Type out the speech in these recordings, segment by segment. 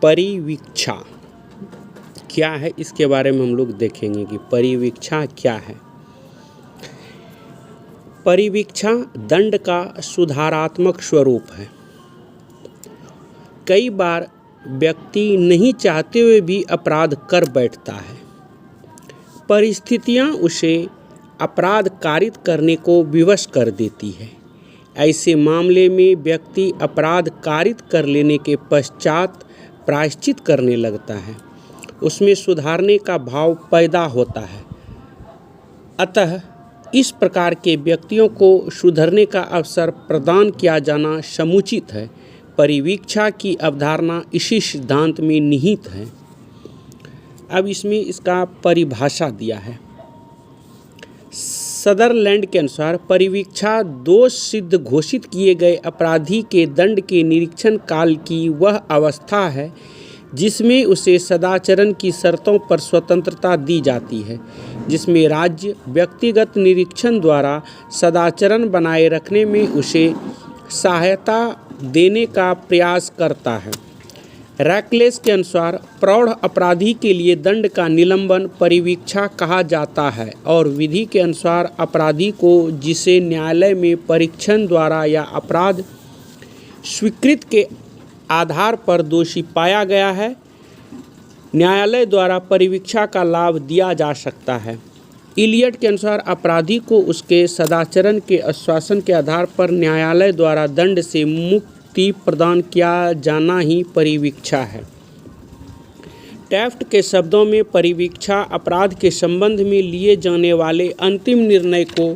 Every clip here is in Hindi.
परिवीक्षा क्या है, इसके बारे में हम लोग देखेंगे कि परिवीक्षा क्या है। परिवीक्षा दंड का सुधारात्मक स्वरूप है। कई बार व्यक्ति नहीं चाहते हुए भी अपराध कर बैठता है। परिस्थितियां उसे अपराध कारित करने को विवश कर देती है। ऐसे मामले में व्यक्ति अपराध कारित कर लेने के पश्चात प्रायश्चित करने लगता है। उसमें सुधारने का भाव पैदा होता है। अतः इस प्रकार के व्यक्तियों को सुधरने का अवसर प्रदान किया जाना समुचित है। परिवीक्षा की अवधारणा इसी सिद्धांत में निहित है। अब इसमें इसका परिभाषा दिया है। सदरलैंड के अनुसार परिवीक्षा दोष सिद्ध घोषित किए गए अपराधी के दंड के निरीक्षण काल की वह अवस्था है जिसमें उसे सदाचरण की शर्तों पर स्वतंत्रता दी जाती है, जिसमें राज्य व्यक्तिगत निरीक्षण द्वारा सदाचरण बनाए रखने में उसे सहायता देने का प्रयास करता है। रैकलेस के अनुसार प्रौढ़ अपराधी के लिए दंड का निलंबन परिवीक्षा कहा जाता है और विधि के अनुसार अपराधी को जिसे न्यायालय में परीक्षण द्वारा या अपराध स्वीकृत के आधार पर दोषी पाया गया है, न्यायालय द्वारा परिवीक्षा का लाभ दिया जा सकता है। इलियट के अनुसार अपराधी को उसके सदाचरण के आश्वासन के आधार पर न्यायालय द्वारा दंड से मुक्ति प्रदान किया जाना ही परिवीक्षा है। टैफ्ट के शब्दों में परिवीक्षा अपराध के संबंध में लिए जाने वाले अंतिम निर्णय को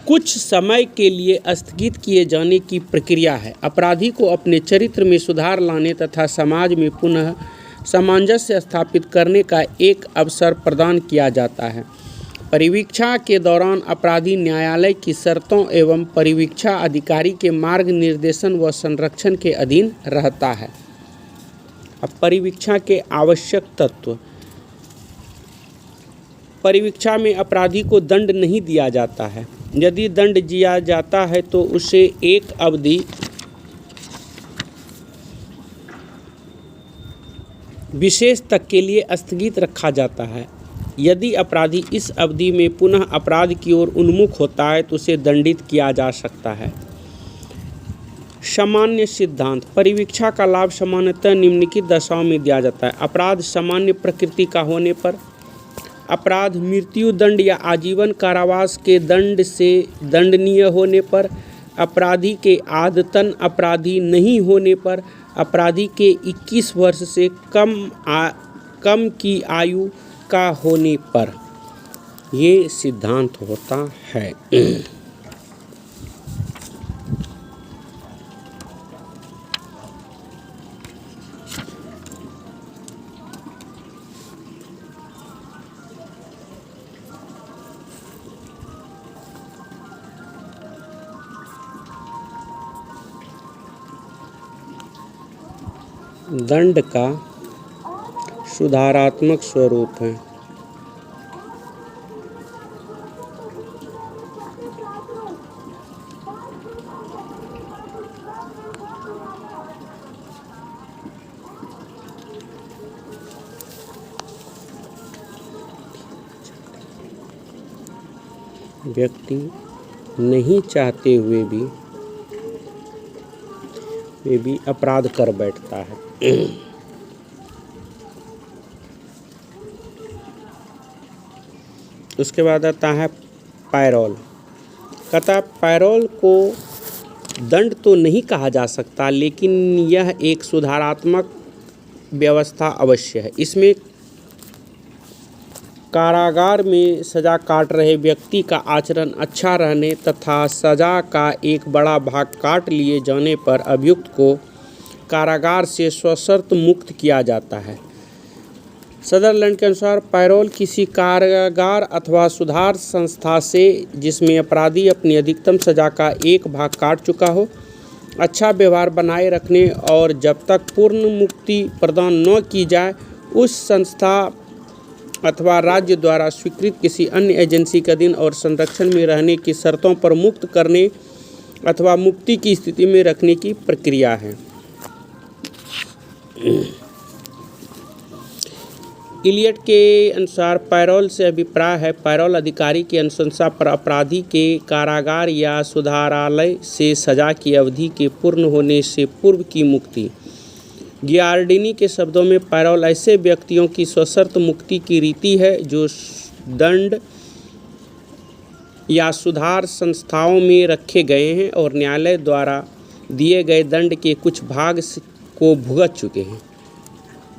कुछ समय के लिए स्थगित किए जाने की प्रक्रिया है। अपराधी को अपने चरित्र में सुधार लाने तथा समाज में पुनः सामंजस्य स्थापित करने का एक अवसर प्रदान किया जाता है। परिवीक्षा के दौरान अपराधी न्यायालय की शर्तों एवं परिवीक्षा अधिकारी के मार्ग निर्देशन व संरक्षण के अधीन रहता है। अब परिवीक्षा के आवश्यक तत्व। परिवीक्षा में अपराधी को दंड नहीं दिया जाता है। यदि दंड दिया जाता है तो उसे एक अवधि विशेष तक के लिए स्थगित रखा जाता है। यदि अपराधी इस अवधि में पुनः अपराध की ओर उन्मुख होता है तो उसे दंडित किया जा सकता है। सामान्य सिद्धांत। परिवीक्षा का लाभ सामान्यतः निम्नलिखित दशाओं में दिया जाता है। अपराध सामान्य प्रकृति का होने पर, अपराध मृत्यु दंड या आजीवन कारावास के दंड से दंडनीय होने पर, अपराधी के आदतन अपराधी नहीं होने पर, अपराधी के 21 वर्ष से कम की आयु का होने पर। ये सिद्धांत होता है। दंड का सुधारात्मक स्वरूप है। व्यक्ति नहीं चाहते हुए भी अपराध कर बैठता है। उसके बाद आता है पैरोल। कहता है पैरोल को दंड तो नहीं कहा जा सकता, लेकिन यह एक सुधारात्मक व्यवस्था अवश्य है। इसमें कारागार में सजा काट रहे व्यक्ति का आचरण अच्छा रहने तथा सजा का एक बड़ा भाग काट लिए जाने पर अभियुक्त को कारागार से स्वशर्त मुक्त किया जाता है। सदरलैंड के अनुसार पैरोल किसी कारागार अथवा सुधार संस्था से जिसमें अपराधी अपनी अधिकतम सजा का एक भाग काट चुका हो, अच्छा व्यवहार बनाए रखने और जब तक पूर्ण मुक्ति प्रदान न की जाए उस संस्था अथवा राज्य द्वारा स्वीकृत किसी अन्य एजेंसी के अधीन और संरक्षण में रहने की शर्तों पर मुक्त करने अथवा मुक्ति की स्थिति में रखने की प्रक्रिया है। इलियट के अनुसार पैरोल से अभिप्राय है पैरोल अधिकारी की अनुशंसा पर अपराधी के कारागार या सुधारालय से सजा की अवधि के पूर्ण होने से पूर्व की मुक्ति। गियार्डिनी के शब्दों में पैरोल ऐसे व्यक्तियों की सशर्त मुक्ति की रीति है जो दंड या सुधार संस्थाओं में रखे गए हैं और न्यायालय द्वारा दिए गए दंड के कुछ भाग को भुगत चुके हैं।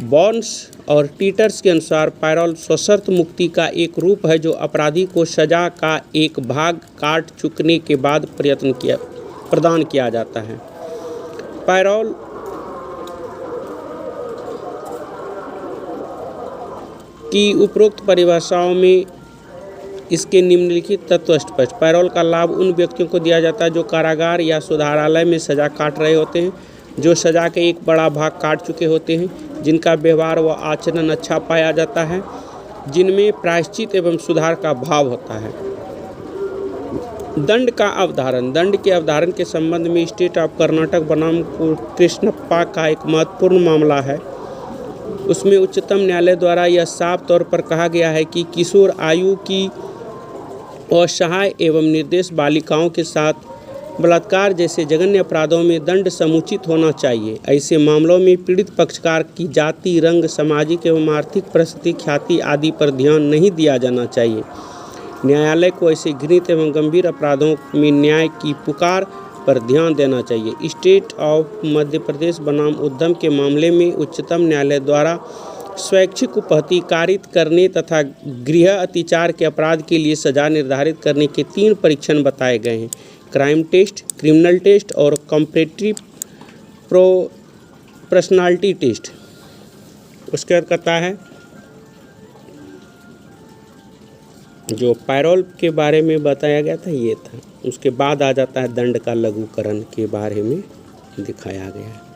बॉर्न्स और टीटर्स के अनुसार पैरोल सशर्त मुक्ति का एक रूप है जो अपराधी को सजा का एक भाग काट चुकने के बाद प्रदान किया जाता है। पैरोल की उपरोक्त परिभाषाओं में इसके निम्नलिखित तत्व स्पष्ट। पैरोल का लाभ उन व्यक्तियों को दिया जाता है जो कारागार या सुधारालय में सजा काट रहे होते हैं, जो सजा के एक बड़ा भाग काट चुके होते हैं, जिनका व्यवहार व आचरण अच्छा पाया जाता है, जिनमें प्रायश्चित एवं सुधार का भाव होता है। दंड का अवधारण। दंड के अवधारण के संबंध में स्टेट ऑफ कर्नाटक बनाम कृष्णप्पा का एक महत्वपूर्ण मामला है। उसमें उच्चतम न्यायालय द्वारा यह साफ तौर पर कहा गया है कि किशोर आयु की असहाय एवं निर्दोष बालिकाओं के साथ बलात्कार जैसे जघन्य अपराधों में दंड समुचित होना चाहिए। ऐसे मामलों में पीड़ित पक्षकार की जाति, रंग, सामाजिक एवं आर्थिक परिस्थिति, ख्याति आदि पर ध्यान नहीं दिया जाना चाहिए। न्यायालय को ऐसे घृणित एवं गंभीर अपराधों में न्याय की पुकार पर ध्यान देना चाहिए। स्टेट ऑफ मध्य प्रदेश बनाम उद्यम के मामले में उच्चतम न्यायालय द्वारा स्वैच्छिक उपहति कारित करने तथा गृह अत्याचार के अपराध के लिए सजा निर्धारित करने के 3 परीक्षण बताए गए हैं: क्राइम टेस्ट, क्रिमिनल टेस्ट और कंपैरेटिव प्रोपोर्शनैलिटी टेस्ट। उसके बाद कहता है जो पैरोल के बारे में बताया गया था ये था। उसके बाद आ जाता है दंड का लघुकरण के बारे में दिखाया गया है।